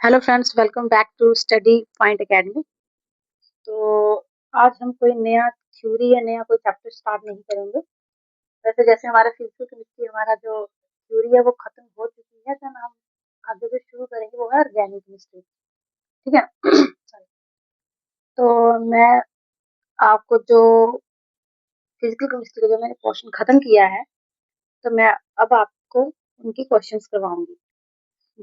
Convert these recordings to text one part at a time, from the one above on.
Hello friends, welcome back to Study Point Academy. तो आज हम कोई नया थ्योरी या नया कोई चैप्टर स्टार्ट नहीं करेंगे। वैसे जैसे हमारा फिजिकल केमिस्ट्री हमारा जो थ्योरी है वो खत्म हो चुकी है, तो हम आगे जो शुरू करेंगे वो है ऑर्गेनिक केमिस्ट्री। ठीक है। Sorry। तो मैं आपको जो फिजिकल केमिस्ट्री का जो मैंने पोर्शन खत्म किया है, तो मैं अब आपको उनके क्वेश्चंस करवाऊंगी।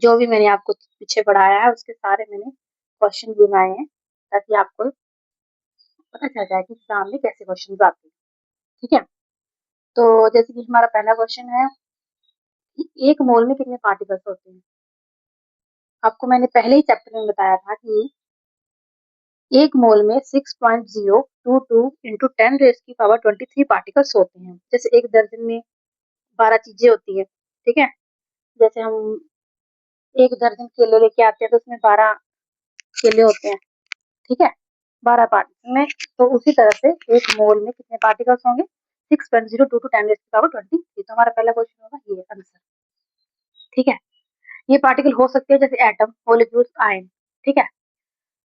जो भी मैंने आपको पीछे पढ़ाया है उसके सारे मैंने क्वेश्चन बनाए हैं, ताकि आपको पता चल जाए कि एग्जाम में कैसे क्वेश्चन आते हैं। ठीक है। तो जैसे कि हमारा पहला क्वेश्चन है कि एक मोल में कितने पार्टिकल्स होते हैं। आपको मैंने पहले ही चैप्टर में बताया था कि एक मोल में 6.022 इंटू 10⁻23 पार्टिकल्स होते हैं। जैसे एक दर्जन में 12 चीजें होती है। ठीक है। जैसे हम एक दर्जन केले लेके आते हैं तो उसमें 12 केले होते हैं। ठीक है। 12 पार्टिकल में, तो उसी तरह से एक मोल में कितने पार्टिकल्स होंगे, 6.022 10⁻23। तो हमारा पहला क्वेश्चन होगा ये आंसर। ठीक है। ये पार्टिकल हो सकते हैं जैसे एटम, मॉलिक्यूल्स, आयन। ठीक है।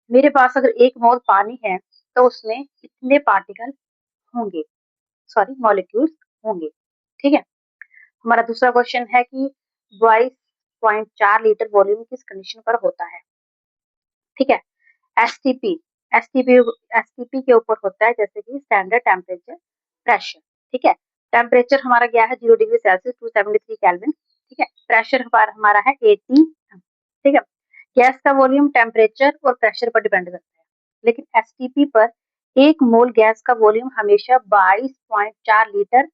मेरे पास अगर एक मोल पानी है तो उसमें कितने पार्टिकल होंगे, सॉरी मॉलिक्यूल्स होंगे। ठीक है। हमारा दूसरा क्वेश्चन है कि 22.4 लीटर वॉल्यूम किस कंडीशन पर होता है। ठीक है। एसटीपी एसटीपी एसटीपी के ऊपर होता है, जैसे कि स्टैंडर्ड टेम्परेचर प्रेशर। ठीक है। टेम्परेचर हमारा गया है 0 डिग्री सेल्सियस 273 केल्विन। ठीक है। प्रेशर हमारा है 80। ठीक है। गैस का वॉल्यूम टेम्परेचर और प्रेशर पर डिपेंड करता है, लेकिन एसटीपी पर एक मोल गैस का वॉल्यूम हमेशा 22.4 लीटर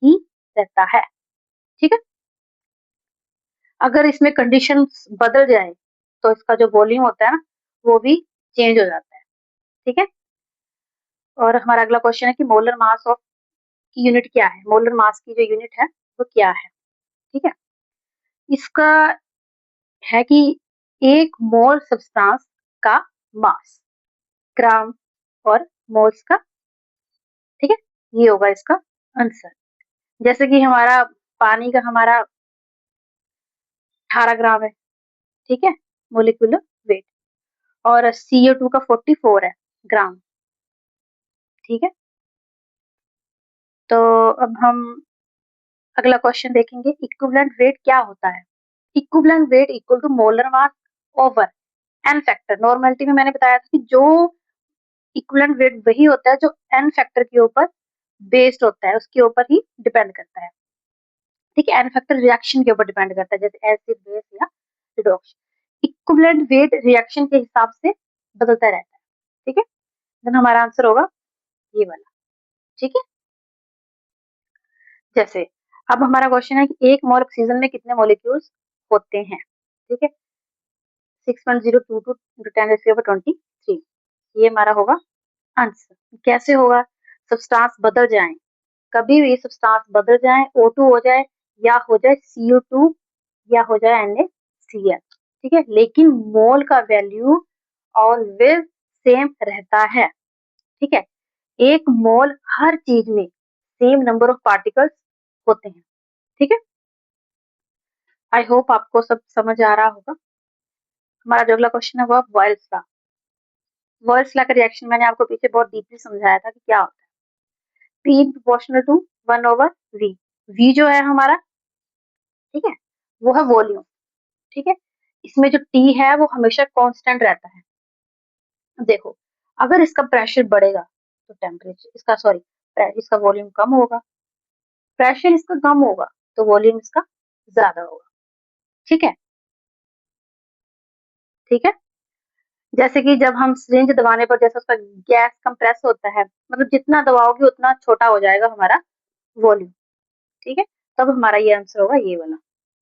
ही रहता है। ठीक है। अगर इसमें कंडीशन बदल जाए तो इसका जो वॉल्यूम होता है ना, वो भी चेंज हो जाता है। ठीक है। और हमारा अगला क्वेश्चन है कि मोलर मास ऑफ की यूनिट क्या है। मोलर मास की जो यूनिट है वो क्या है। ठीक है। इसका है कि एक मोल सब्सटेंस का मास, ग्राम और मोल्स का। ठीक है। ये होगा इसका आंसर। जैसे कि हमारा पानी का हमारा 18 ग्राम है। ठीक है, मोलिकुलर वेट। और CO2 का 44 है ग्राम। ठीक है। तो अब हम अगला क्वेश्चन देखेंगे, इक्विवेलेंट वेट क्या होता है। Equivalent weight equal to molar mass over N factor. Normality में मैंने बताया था कि जो इक्विवेलेंट वेट वही होता है जो एन फैक्टर के ऊपर बेस्ड होता है, उसके ऊपर ही डिपेंड करता है। ठीक है। एन फैक्टर रिएक्शन के ऊपर डिपेंड करता है, जैसे एसिड बेस या रिडॉक्स। इक्विवेलेंट वेट रिएक्शन के हिसाब से बदलता रहता है। ठीक है। देन हमारा आंसर होगा ये वाला। ठीक है। जैसे अब हमारा क्वेश्चन है कि एक मोल ऑक्सीजन में कितने मॉलिक्यूल्स होते हैं। ठीक है। 6.022 इंटू 10⁻23। ये हमारा होगा आंसर। कैसे होगा, सब्सटेंस बदल जाए, कभी भी सब्सटेंस बदल जाए, O2 हो जाए या हो जाए CO2 या हो जाए NaCl। ठीक है। लेकिन मोल का वैल्यू ऑलवेज सेम रहता है। ठीक है। एक मोल हर चीज में सेम नंबर ऑफ पार्टिकल्स होते हैं। ठीक है। आई होप आपको सब समझ आ रहा होगा। हमारा जो अगला क्वेश्चन है वो बॉयल्स लॉ। बॉयल्स लॉ का रिएक्शन मैंने आपको पीछे बहुत डीपली समझाया था कि क्या होता है। P proportional to 1/V। V जो है हमारा, ठीक है, वो है वॉल्यूम। ठीक है। इसमें जो T है वो हमेशा कांस्टेंट रहता है। देखो, अगर इसका प्रेशर बढ़ेगा तो टेम्परेचर इसका, सॉरी, इसका वॉल्यूम कम होगा। प्रेशर इसका कम होगा तो वॉल्यूम इसका ज्यादा होगा। ठीक है। ठीक है। जैसे कि जब हम सिरिंज दबाने पर जैसे उसका गैस कंप्रेस होता है, मतलब जितना दबाओगे उतना छोटा हो जाएगा हमारा वॉल्यूम। ठीक है। तब हमारा ये आंसर होगा ये वाला,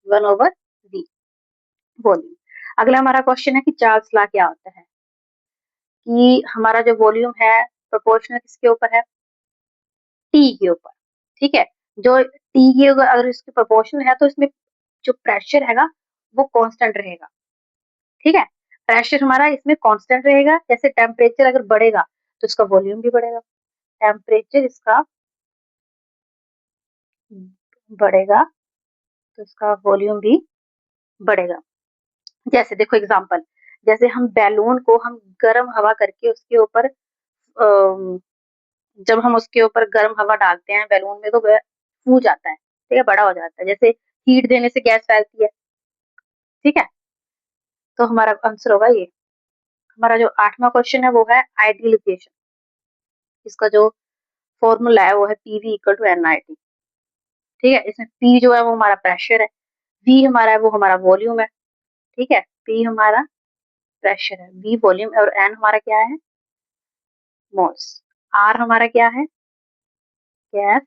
1/V वॉल्यूम। अगला हमारा क्वेश्चन है कि चार्ल्स लॉ क्या होता है। कि हमारा जो वॉल्यूम है प्रोपोर्शनल किसके ऊपर है, टी के ऊपर। ठीक है। जो टी की अगर इसकी प्रोपोर्शनल है तो इसमें जो प्रेशर हैगा वो कांस्टेंट रहेगा। ठीक है। प्रेशर हमारा इसमें कांस्टेंट रहेगा। जैसे टेम्परेचर अगर बढ़ेगा तो इसका वॉल्यूम भी बढ़ेगा। टेम्परेचर इसका बढ़ेगा तो इसका वॉल्यूम भी बढ़ेगा। जैसे देखो एग्जांपल, जैसे हम बैलून को हम गर्म हवा करके उसके ऊपर जब हम उसके ऊपर गर्म हवा डालते हैं बैलून में तो वह फूल जाता है, ठीक है, बड़ा हो जाता है। जैसे हीट देने से गैस फैलती है, ठीक है। तो हमारा आंसर होगा ये। हमारा जो 8वां क्वेश्चन है वो है आइडियल इक्वेशन। इसका जो फॉर्मूला है वो है PV equal to N I T, ठीक है। इसमें पी जो है वो हमारा प्रेशर है, वी हमारा है वो हमारा वॉल्यूम है, ठीक है। पी हमारा प्रेशर है, वी वॉल्यूम, और एन हमारा क्या है, मोल्स। आर हमारा क्या है, गैस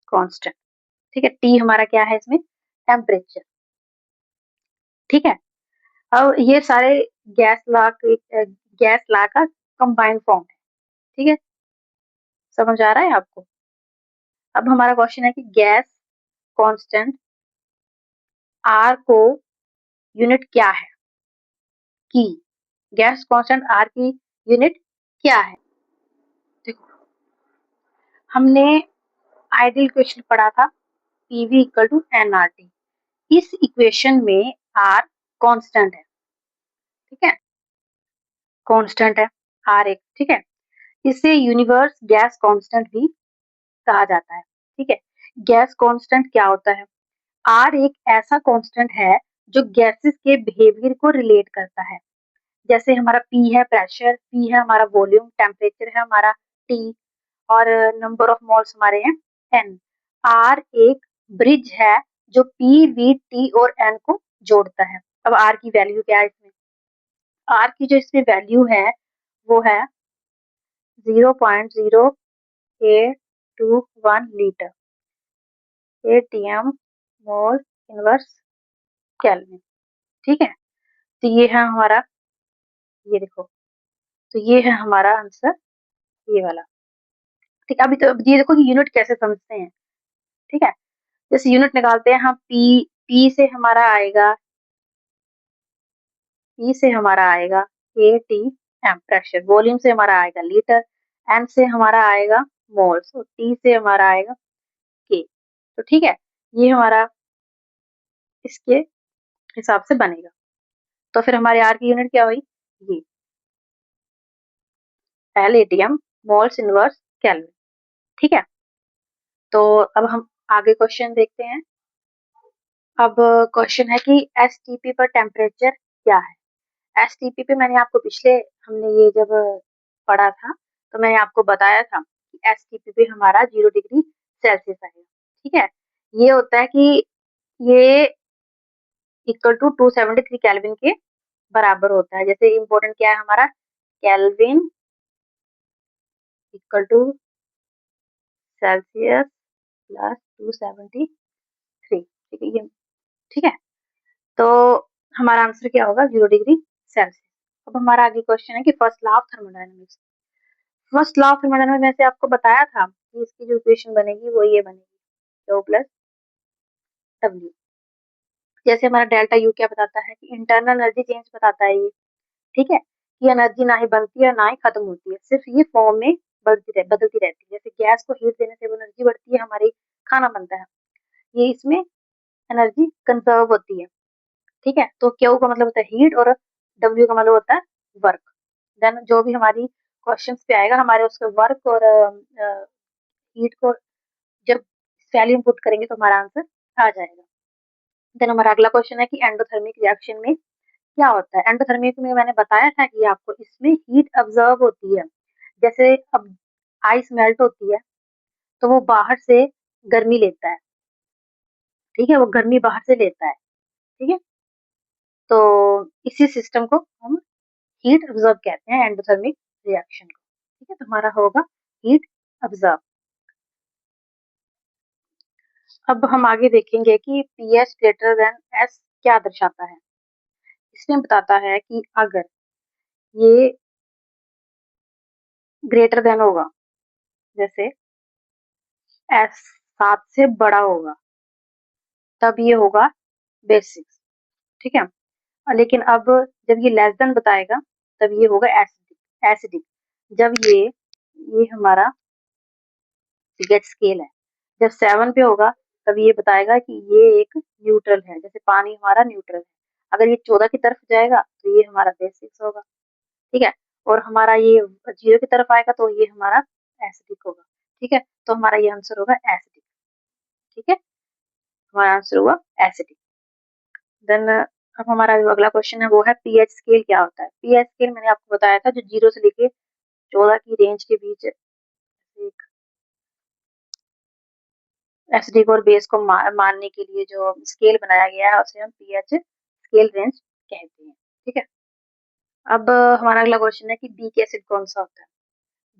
कांस्टेंट, ठीक है। टी हमारा क्या है इसमें, टेम्परेचर, ठीक है। अब ये सारे गैस ला का कंबाइंड फॉर्म है, ठीक है। समझ आ रहा है आपको? अब हमारा क्वेश्चन है कि गैस कांस्टेंट आर को यूनिट क्या है, की गैस कांस्टेंट आर की यूनिट क्या है। देखो हमने आइडियल इक्वेशन पढ़ा था, PV equal to N R T. इस इक्वेशन में आर कांस्टेंट है, ठीक है, कांस्टेंट है आर एक, ठीक है। इसे यूनिवर्स गैस कांस्टेंट भी कहा जाता है, ठीक है। गैस कांस्टेंट क्या होता है, आर एक ऐसा कांस्टेंट है जो गैसेस के बिहेवियर को रिलेट करता है। जैसे हमारा पी है प्रेशर, पी है हमारा वॉल्यूम, टेम्परेचर है हमारा टी, और नंबर ऑफ मोल्स हमारे हैं एन। आर एक ब्रिज है जो पी वी टी और एन को जोड़ता है। अब आर की वैल्यू क्या है इसमें, आर की जो इसमें वैल्यू है वो है 0.0821 litre ATM mole inverse kelvin, ठीक है। तो ये है हमारा, ये देखो, तो ये है हमारा आंसर, ये वाला, ठीक है। अभी तो ये देखो कि यूनिट कैसे समझते हैं, ठीक है। जैसे यूनिट निकालते हैं हम, पी से हमारा आएगा, पी से हमारा आएगा A T M pressure, volume से हमारा आएगा लीटर, एम से हमारा आएगा मोल्स, और टी से हमारा आएगा के। तो ठीक है, ये हमारा इसके हिसाब से बनेगा। तो फिर हमारे आर की यूनिट क्या हुई, ये L A T M moles inverse kelvin, ठीक है। तो अब हम आगे क्वेश्चन देखते हैं। अब क्वेश्चन है कि एस टी पी पर टेम्परेचर क्या है। एस टी पी पे मैंने आपको पिछले, हमने ये जब पढ़ा था तो मैंने आपको बताया था कि एस टी पी पे हमारा 0 डिग्री सेल्सियस आएगा, ठीक है। ये होता है कि ये इक्वल टू 273 केल्विन के बराबर होता है। जैसे इम्पोर्टेंट क्या है हमारा, kelvin equal to Celsius plus 273, ठीक है ये, ठीक है। तो हमारा आंसर क्या होगा, 0 डिग्री सेल्सियस। अब हमारा आगे क्वेश्चन है कि first law of thermodynamics. First law of thermodynamics में से आपको बताया था कि इसकी जो इक्वेशन बनेगी वो ये बनेगी, O प्लस डब्ल्यू। जैसे हमारा डेल्टा यू क्या बताता है कि इंटरनल एनर्जी चेंज बताता है ये, ठीक है। कि एनर्जी ना ही बनती है ना ही खत्म होती है, सिर्फ ये फॉर्म में बदलती रहती है। जैसे गैस को हीट देने से वो एनर्जी बढ़ती है, हमारी खाना बनता है, ये इसमें एनर्जी कंजर्व होती है, ठीक है। तो क्यू का मतलब होता है हीट, और डब्ल्यू का मतलब होता है वर्क। देन जो भी हमारी क्वेश्चंस पे आएगा हमारे उसके वर्क और हीट को जब वैल्यू पुट करेंगे तो हमारा आंसर आ जाएगा। देन हमारा अगला क्वेश्चन है कि एंडोथर्मिक रिएक्शन में क्या होता है। एंडोथर्मिक में मैंने बताया था कि आपको इसमें हीट ऑब्जर्व होती है। जैसे अब आइस मेल्ट होती है तो वो बाहर से गर्मी लेता है, ठीक है, वो गर्मी बाहर से लेता है, ठीक है। तो इसी सिस्टम को हम हीट ऑब्जर्व कहते हैं, एंडोथर्मिक रिएक्शन को, ठीक है। तो हमारा होगा हीट ऑब्जर्व। अब हम आगे देखेंगे कि P H greater than S क्या दर्शाता है। इसमें बताता है कि अगर ये ग्रेटर देन होगा, जैसे एस 7 से बड़ा होगा, तब ये होगा बेसिक, ठीक है। लेकिन अब जब ये लेस देन बताएगा तब ये होगा एसिडिक, एसिडिक। जब ये हमारा गेट स्केल है, जब 7 पे होगा तब ये बताएगा कि ये एक न्यूट्रल है, जैसे पानी हमारा न्यूट्रल है। अगर ये 14 की तरफ जाएगा तो ये हमारा बेस 6 होगा, ठीक है। और हमारा ये 0 की तरफ आएगा तो ये हमारा एसिडिक होगा, ठीक है। तो हमारा ये आंसर होगा एसिडिक, ठीक है। हमारा आंसर हुआ एसिडिक। देन अब हमारा जो अगला क्वेश्चन है वो है पीएच स्केल क्या होता है। पीएच स्केल मैंने आपको बताया था, जो 0 से लेके 14 की रेंज के बीच एक एसिडिक और बेस को मानने के लिए जो स्केल बनाया गया है उसे हम पीएच स्केल रेंज कहते हैं, ठीक है। अब हमारा अगला क्वेश्चन है कि बीक एसिड कौन सा होता है।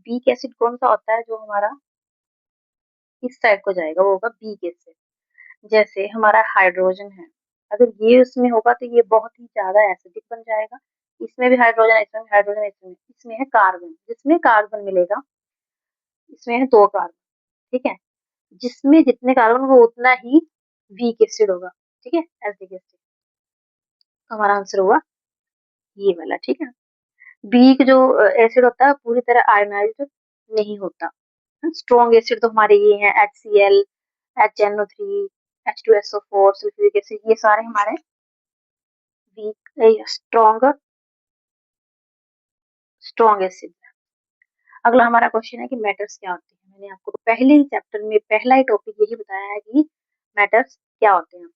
बीक एसिड कौन सा होता है जो हमारा इस साइड को जाएगा, वो होगा बीक एसिड। जैसे हमारा हाइड्रोजन है, अगर ये उसमें होगा तो ये बहुत ही ज्यादा एसिडिक बन जाएगा। इसमें भी हाइड्रोजन, इसमें भी हाइड्रोजन, इसमें है कार्बन, जिसमें कार्बन मिलेगा, इसमें है 2 कार्बन, ठीक है। जिसमें जितने कार्बन वो उतना ही वीक एसिड होगा, ठीक है, एसिडिक एसिड। तो हमारा आंसर हुआ ये वाला, ठीक है। वीक जो एसिड होता है पूरी तरह आयनाइज्ड नहीं होता। स्ट्रॉन्ग एसिड तो हमारे ये हैं HCl, HNO3, H2SO4, sulphuric acid, ये सारे हमारे वीक स्ट्रॉन्ग एसिड। अगला हमारा क्वेश्चन है कि मेटल्स क्या होते हैं। मैंने आपको पहले ही चैप्टर में पहला ही टॉपिक यही बताया है कि मेटल्स क्या होते हैं।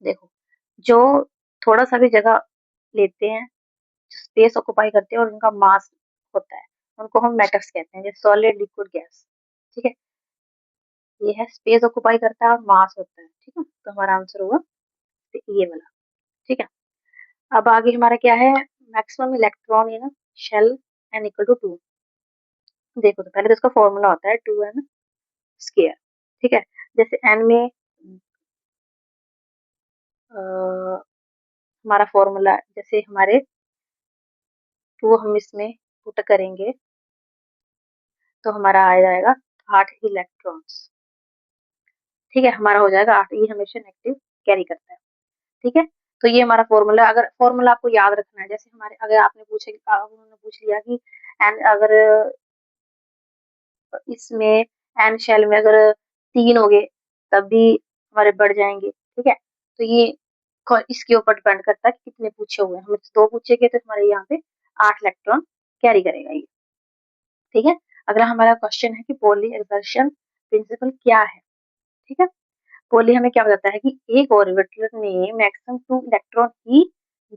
देखो, जो थोड़ा सा भी जगह लेते हैं, स्पेस ऑक्युपाई करते हैं और उनका मास होता है, उनको हम मेटल्स कहते हैं, जैसे सॉलिड, लिक्विड, गैस, ठीक है। ये है स्पेस ऑक्युपाई करता है और मास होता है, ठीक है। तो हमारा आंसर होगा ये वाला, ठीक है। अब आगे हमारा क्या है, maximum electron in shell n equal to 2। देखो, तो पहले तो इसका फॉर्मूला होता है 2n स्क्वायर, ठीक है। जैसे n में हमारा फॉर्मूला, जैसे हमारे 2 हम इसमें पुट करेंगे तो हमारा आ जाएगा 8 इलेक्ट्रॉन्स, ठीक है। हमारा हो जाएगा 8, ये हमेशा नेगेटिव कैरी करता है, ठीक है। तो ये हमारा फॉर्मूला, अगर फॉर्मूला आपको याद रखना है, जैसे हमारे अगर आपने उन्होंने पूछ लिया कि एन अगर इसमें एन शेल में अगर 3 हो गए तब भी हमारे बढ़ जाएंगे, ठीक है। तो ये इसके ऊपर डिपेंड करता है कि कितने पूछे हुए हैं। हमें 2 पूछे गए तो हमारे यहाँ पे 8 इलेक्ट्रॉन कैरी करेगा ये, ठीक है। अगला हमारा क्वेश्चन है कि पॉली एक्सर्शन प्रिंसिपल क्या है, ठीक है। पॉली हमें क्या बताता है कि एक ऑर्बिटल में मैक्सिमम 2 इलेक्ट्रॉन ही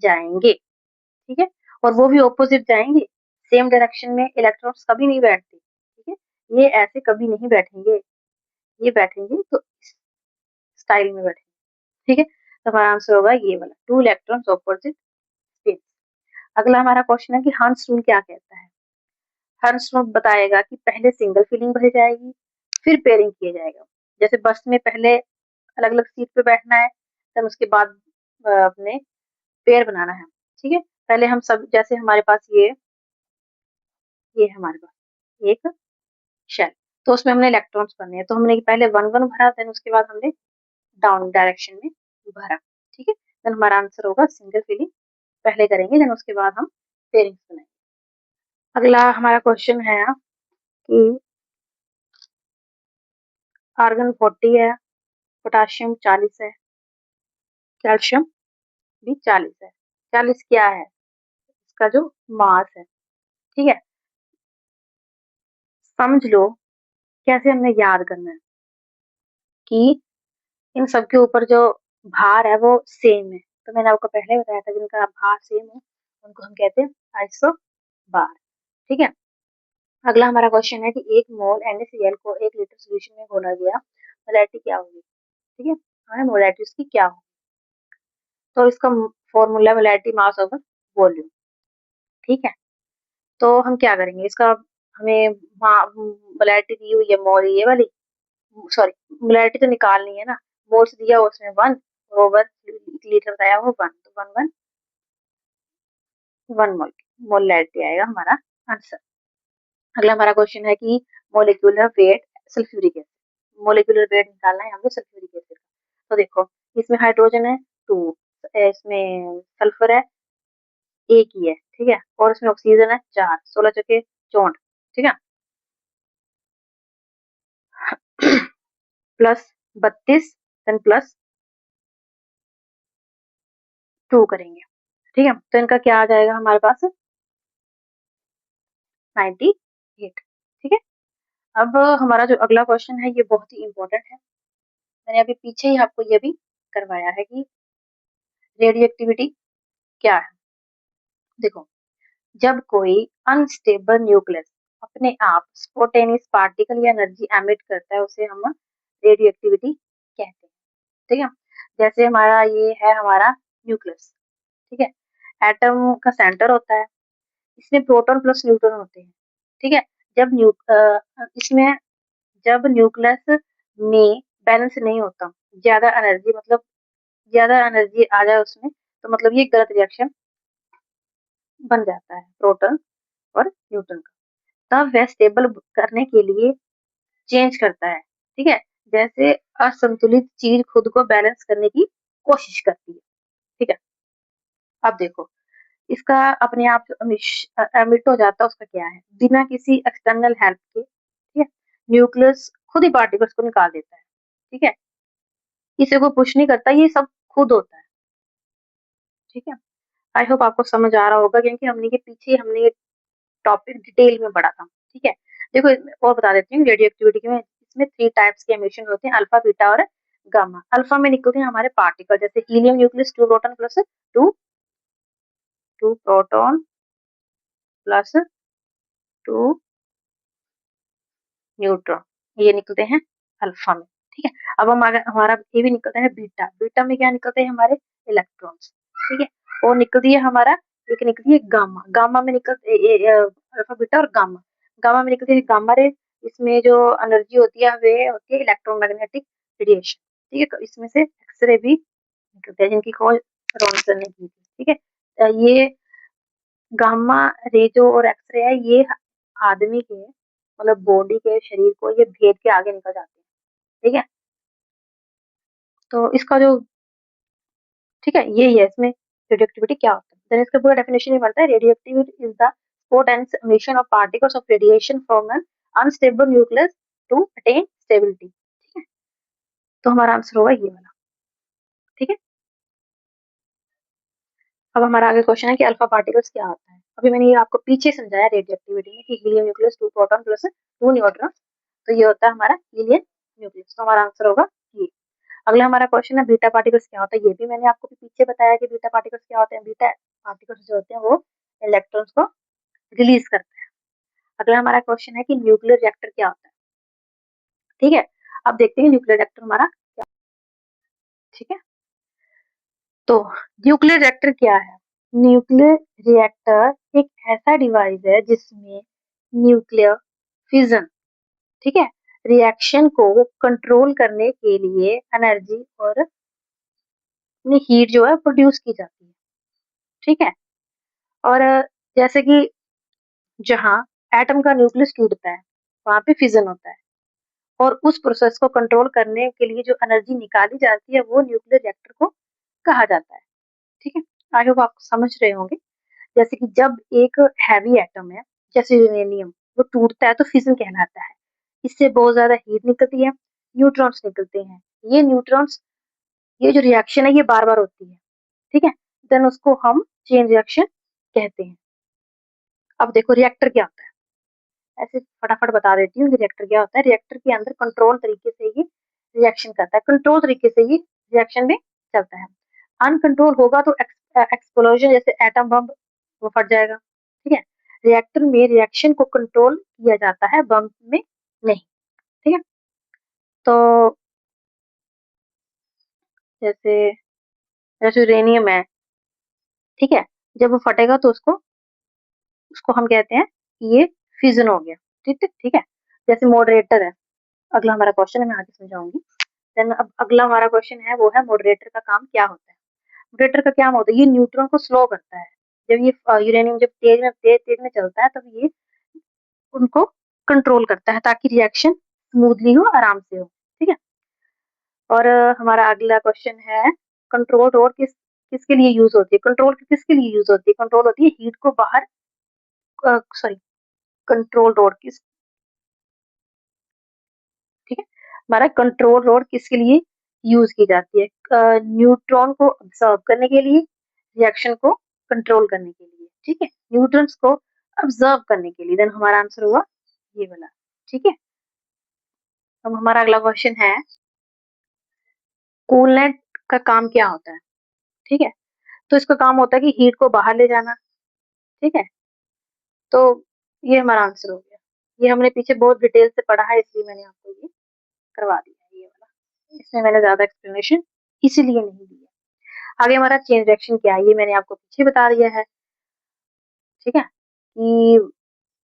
जाएंगे, ठीक है। और वो भी ऑपोजिट जाएंगे, सेम डायरेक्शन में इलेक्ट्रॉन्स कभी नहीं बैठते, ठीक है। ये ऐसे कभी नहीं बैठेंगे, ये बैठेंगे तो स्टाइल में बैठेंगे, ठीक है। तो हमारा आंसर होगा ये वाला, 2 इलेक्ट्रॉन्स ऑपोजिट स्पिन। अगला हमारा क्वेश्चन है कि हंस रूल क्या कहता है। हंस रूल बताएगा कि पहले सिंगल फीलिंग भरी जाएगी, फिर पेयरिंग किया जाएगा। जैसे बस में पहले अलग अलग सीट पे बैठना है, तब उसके बाद अपने पेयर बनाना है, ठीक है। पहले हम सब, जैसे हमारे पास ये है हमारे पास एक शेल, तो उसमें हमने इलेक्ट्रॉन्स भरने हैं, तो हमने पहले 1 1 भरा, देन उसके बाद हमने डाउन डायरेक्शन में भरा, ठीक है। देन हमारा आंसर होगा सिंगल फिलिंग पहले करेंगे, देन उसके बाद हम पेयरिंग्स बनाएंगे। अगला हमारा क्वेश्चन है कि आर्गन 40 है, पोटाशियम 40 है, कैल्शियम भी 40 है। 40 क्या है, इसका जो मास है, ठीक है। समझ लो कैसे हमने याद करना है कि इन सबके ऊपर जो भार है वो सेम है। तो मैंने आपको पहले बताया था, जिनका भार सेम है उनको हम कहते हैं आइसो बार, ठीक है। अगला हमारा क्वेश्चन है कि 1 मोल NaCl को 1 लीटर सोल्यूशन में घोला गया, मोलैरिटी क्या होगी, ठीक है। हमें मोलैरिटी उसकी क्या होगी, तो इसका फॉर्मूला मोलैरिटी मास ओवर वॉल्यूम, ठीक है। तो हम क्या करेंगे इसका, हमें मोलैरिटी दी हुई है मोल ये वाली, सॉरी मोलैरिटी तो निकालनी है ना, मोल्स दिया उसमें 1 ओवर लीटर बताया वो 1, तो 1 मोल मोलैरिटी आएगा हमारा आंसर। अगला हमारा क्वेश्चन है कि molecular weight sulphuric acid, molecular weight निकालना है हमें सल्फ्यूरिक एसिड का। तो देखो, इसमें हाइड्रोजन है 2, इसमें सल्फर है एक ही है, ठीक है। और इसमें ऑक्सीजन है 4, 16 चौके 64, ठीक है। प्लस 32 देन प्लस 2 करेंगे, ठीक है? तो इनका क्या आ जाएगा हमारे पास 98, ठीक है? अब हमारा जो अगला क्वेश्चन है ये बहुत ही इम्पोर्टेंट है। मैंने अभी पीछे ही आपको ये भी करवाया है कि रेडियो एक्टिविटी क्या है? देखो, जब कोई अनस्टेबल न्यूक्लियस अपने आप स्पोंटेनियस पार्टिकल या एनर्जी एमिट करता है उसे हम रेडियो एक्टिविटी कहते हैं, ठीक है? जैसे हमारा ये है हमारा न्यूक्लियस, ठीक है? एटम का सेंटर होता है, इसमें प्रोटॉन प्लस न्यूट्रॉन होते हैं, ठीक है? जब इसमें जब न्यूक्लियस में बैलेंस नहीं होता, ज़्यादा एनर्जी आ जाए उसमें, तो मतलब ये गलत रिएक्शन बन जाता है प्रोटॉन और न्यूट्रॉन का। तब वह स्टेबल करने के लिए चेंज करता है, ठीक है? जैसे असंतुलित चीज़ खुद को बैलेंस करने की कोशिश करती है, ठीक है? अब देखो, इसका अपने आप एमिट हो जाता है उसका क्या है? बिना किसी एक्सटर्नल हेल्प के, ठीक है? न्यूक्लियस खुद ही पार्टिकल्स को निकाल देता है, ठीक है? किसी को पुश नहीं करता, ये सब खुद होता है, ठीक है? आई होप आपको समझ आ रहा होगा क्योंकि हमने ये टॉपिक डिटेल में पढ़ा था, ठीक है? देखो इसमें और बता देती हूँ रेडियो एक्टिविटी में इसमें 3 टाइप्स के एमिशन होते हैं अल्फा, बीटा और गामा। अल्फा में निकलते हैं हमारे पार्टिकल जैसे helium nucleus 2 proton plus 2 2 proton plus 2 neutron, ये निकलते हैं अल्फा में, ठीक है? अब हमारा ये भी निकलता है बीटा। बीटा में क्या निकलते हैं हमारे इलेक्ट्रॉन्स, ठीक है? और निकलती है हमारा एक निकलती है गामा। गामा में अल्फा, बीटा और गामा। गामा में निकलती है गामा रे, इसमें जो एनर्जी होती है वे होती है इलेक्ट्रोमैग्नेटिक रेडिएशन, ठीक है? तो इसमें से एक्सरे भी निकलते हैं जिनकी खोज रॉनसन ने की थी, ठीक है? ये गामा रे जो और एक्सरे है ये आदमी के मतलब बॉडी के शरीर को ये भेद के आगे निकल जाते हैं, ठीक है? तो इसका जो ठीक है यही है इसमें रेडियो एक्टिविटी क्या होता है। देन इसका पूरा डेफिनेशन ही बनता है radioactivity is the sport and emission of particles of radiation from an unstable nucleus to attain stability, ठीक है? तो हमारा आंसर होगा ये वाला, ठीक है? अब हमारा आगे क्वेश्चन है कि अल्फा पार्टिकल्स क्या होता है। अभी मैंने ये आपको पीछे समझाया रेडियो एक्टिविटी में कि helium nucleus 2 proton plus 2 neutron, तो ये होता है हमारा हीलियम न्यूक्लियस, तो हमारा आंसर होगा ये। अगला हमारा क्वेश्चन है बीटा पार्टिकल्स क्या होता है। ये भी मैंने आपको पीछे बताया कि बीटा पार्टिकल्स क्या होते हैं। बीटा पार्टिकल्स जो होते हैं वो इलेक्ट्रॉन्स को रिलीज करते हैं। अगला हमारा क्वेश्चन है कि न्यूक्लियर रिएक्टर क्या होता है, ठीक है? अब देखते हैं न्यूक्लियर रिएक्टर हमारा क्या, ठीक है? तो न्यूक्लियर रिएक्टर क्या है? न्यूक्लियर रिएक्टर एक ऐसा डिवाइस है जिसमें न्यूक्लियर फिजन, ठीक है, रिएक्शन को कंट्रोल करने के लिए एनर्जी और हीट जो है प्रोड्यूस की जाती है, ठीक है? और जैसे कि जहाँ एटम का न्यूक्लियस टूटता है वहां पे फिजन होता है और उस प्रोसेस को कंट्रोल करने के लिए जो एनर्जी निकाली जाती है वो न्यूक्लियर रिएक्टर को कहा जाता है, ठीक है? आई होप आप समझ रहे होंगे। जैसे कि जब एक हैवी एटम है जैसे यूरेनियम वो टूटता है तो फिजन कहलाता है। इससे बहुत ज्यादा हीट निकलती है, न्यूट्रॉन्स निकलते हैं। ये जो रिएक्शन है ये बार बार होती है, ठीक है? देन उसको हम चेन रिएक्शन कहते हैं। अब देखो रिएक्टर क्या होता है, ऐसे फटाफट बता देती हूँ कि रिएक्टर क्या होता है। रिएक्टर के अंदर कंट्रोल तरीके से ये रिएक्शन करता है, कंट्रोल तरीके से ये रिएक्शन में चलता है। अनकंट्रोल होगा तो एक्सप्लोजन जैसे एटम बम वो फट जाएगा, ठीक है? रिएक्टर में रिएक्शन को कंट्रोल किया जाता है, बम में नहीं, ठीक है? तो जैसे जैसे यूरेनियम है, ठीक है? जब वो फटेगा तो उसको उसको हम कहते हैं कि ये फिजन हो गया, ठीक है, ठीक है? जैसे मॉडरेटर है, अगला हमारा क्वेश्चन है मैं आगे समझाऊंगी। देन अब अगला हमारा क्वेश्चन है वो है मॉडरेटर का काम क्या होता है। मॉडरेटर का क्या होता है, ये न्यूट्रॉन को स्लो करता है। जब ये यूरेनियम जब तेज में चलता है तब ये उनको कंट्रोल करता है ताकि रिएक्शन स्मूथली हो, आराम से हो, ठीक है? और हमारा अगला क्वेश्चन है कंट्रोल रोड किसके लिए यूज होती है। कंट्रोल किसके लिए यूज होती है? कंट्रोल होती है हीट को बाहर सॉरी कंट्रोल रोड किस ठीक है, हमारा कंट्रोल रोड किसके लिए यूज की जाती है? न्यूट्रॉन को ऑब्जर्व करने के लिए, रिएक्शन को कंट्रोल करने के लिए, ठीक है, न्यूट्रॉन्स को ऑब्जर्व करने के लिए। देन हमारा आंसर हुआ ये वाला, ठीक है। अब हमारा अगला क्वेश्चन है, कूलेंट का काम क्या होता है, ठीक है। तो इसका काम होता है कि हीट को बाहर ले जाना, ठीक है। तो ये हमारा आंसर हो गया। ये हमने पीछे बहुत डिटेल से पढ़ा है, इसलिए मैंने आपको ये करवा दिया है ये वाला। इसमें मैंने ज्यादा एक्सप्लेनेशन इसीलिए नहीं दी है। आगे हमारा चेन रिएक्शन क्या है, ये मैंने आपको पीछे बता दिया है, ठीक है, कि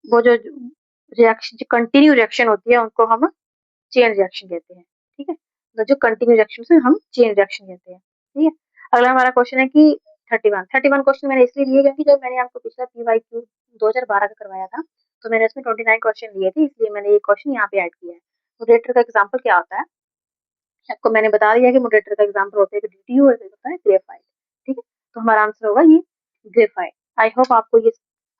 वो जो रिएक्शन, जो कंटिन्यू रिएक्शन होती है उनको हम चेन रिएक्शन कहते हैं, ठीक है। तो जो कंटिन्यू रिएक्शन से हम चेन रिएक्शन कहते हैं, ठीक है। अगला हमारा क्वेश्चन है कि 31 क्वेश्चन मैंने इसलिए लिए क्योंकि जब मैंने आपको पिछला PYQ 2012 का करवाया था, तो मैंने उसमें 29 क्वेश्चन लिए थे, इसलिए मैंने ये क्वेश्चन यहाँ पे ऐड किया है। मॉडरेटर का एग्जाम्पल क्या होता है, आपको मैंने बता दिया कि मॉडरेटर का एग्जाम्पल होता है DTU, होता है ग्रेफाइट, ठीक है। तो हमारा आंसर होगा ये ग्रेफाइट। आई होप आपको ये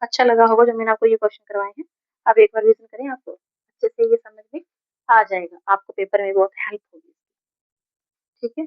अच्छा लगा होगा जो मैंने आपको ये क्वेश्चन करवाए हैं। आप एक बार रिवीजन करें, आपको अच्छे से ये समझ में आ जाएगा, आपको पेपर में बहुत हेल्प होगी, ठीक है।